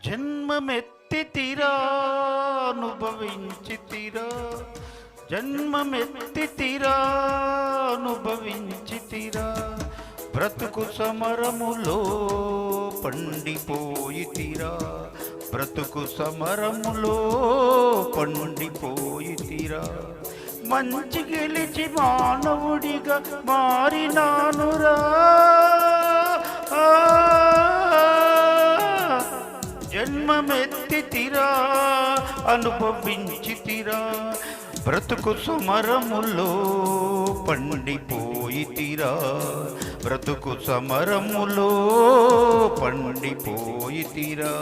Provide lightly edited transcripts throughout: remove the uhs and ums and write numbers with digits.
జన్మమెత్తితిరా అనుభవించితిరా, జన్మమెత్తితిరా అనుభవించితిరా, బ్రతుకు సమరములో పండిపోయితిరా, బ్రతుకు సమరములో పండిపోయితిరా. మంచి గెలిచి మానవుడిగా మారినానురా, జన్మమెత్తితిరా అనుభవించితిరా, బ్రతుకు సమరములో పండిపోయితిరా, బ్రతుకు సమరములో పండిపోయితిరా.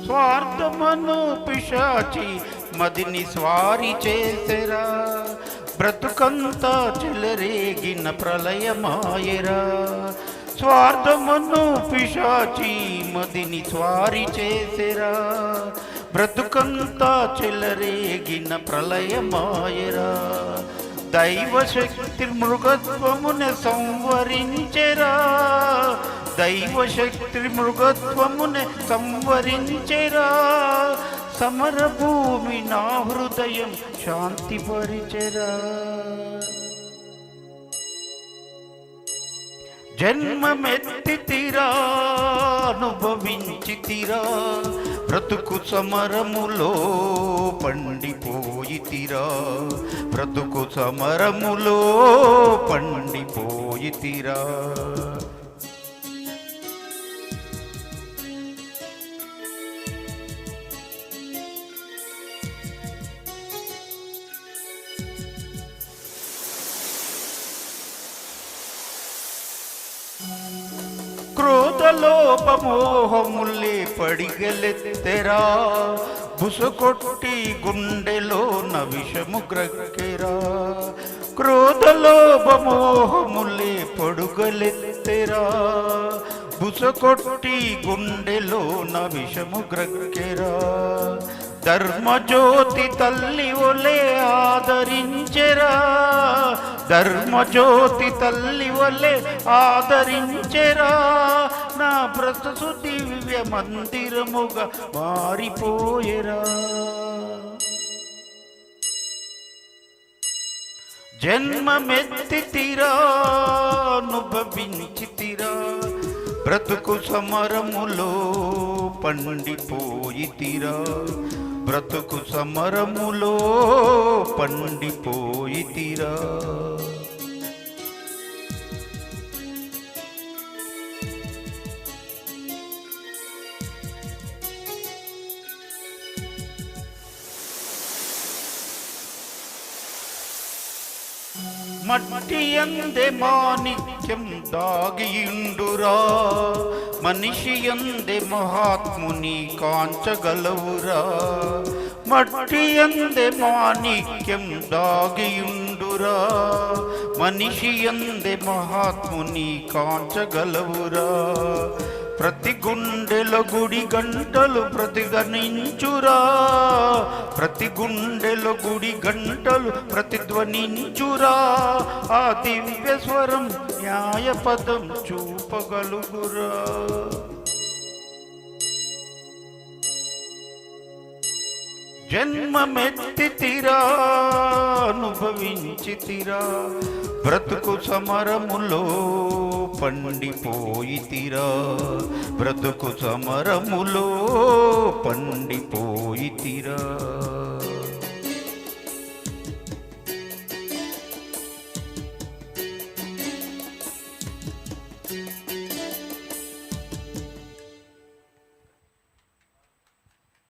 స్వార్థమను పిశాచి మదిని స్వారి చేసెరా, బ్రతుకంతా చెలరేగిన ప్రళయమాయరా. స్వార్థమను పిశాచి మదిని స్వారి చేసెరా, బ్రతుకంతా చెలరేగిన ప్రళయమాయరా. దైవశక్తి మృగత్వమున సంవరించెరా, దైవశక్తి మృగత్వమున సంవరించెరా, సమరభూమి నా హృదయం శాంతిపరిచెరా. జన్మమెత్తితిరా అనుభవించితిరా, బ్రతుకు సమరములో పండిపోయితిరా, బ్రతుకు సమరములో పండిపోయితిరా. క్రోధలోపమోహములే పడిగెలెత్తెరా, బుసకొట్టి గుండెలో విషము గ్రక్కెరా. క్రోధలోపమోహములే పడుగలెత్తెరా, బుసకొట్టి గుండెలో విషము గ్రక్కెరా. ధర్మజ్యోతి తల్లి ఒలే ఆదరించెరా, ధర్మజ్యోతి తల్లి వలె ఆదరించెరా, నా బ్రతుకు దివ్య మందిరముగా మారిపోయేరా. జన్మమెత్తితిరా అనుభవించితిరా, బ్రతుకు సమరములో పండిపోయితిరా, బ్రతుకు సమరములో పండిపోయితిరా. మట్టి యందే మాణిక్యం దాగియుండురా, మనిషి యందే మహాత్ముని కాంచగలవురా. మట్టి యందే మాణిక్యం దాగియుండురా, మనిషి యందే మహాత్ముని కాంచగలవురా. ప్రతి గుండెలో గుడి గంటలు ప్రతిధ్వనించురా, ప్రతి గుండెలో గుడి గంటలు ప్రతిధ్వనించురా, ఆ దివ్య స్వరం న్యాయపదం చూపగలుగురా. జన్మమెత్తితిరా అనుభవించితిరా, బ్రతుకు సమరములో పండిపోయితిరా, బ్రతుకు సమరములో పండిపోయితిరా.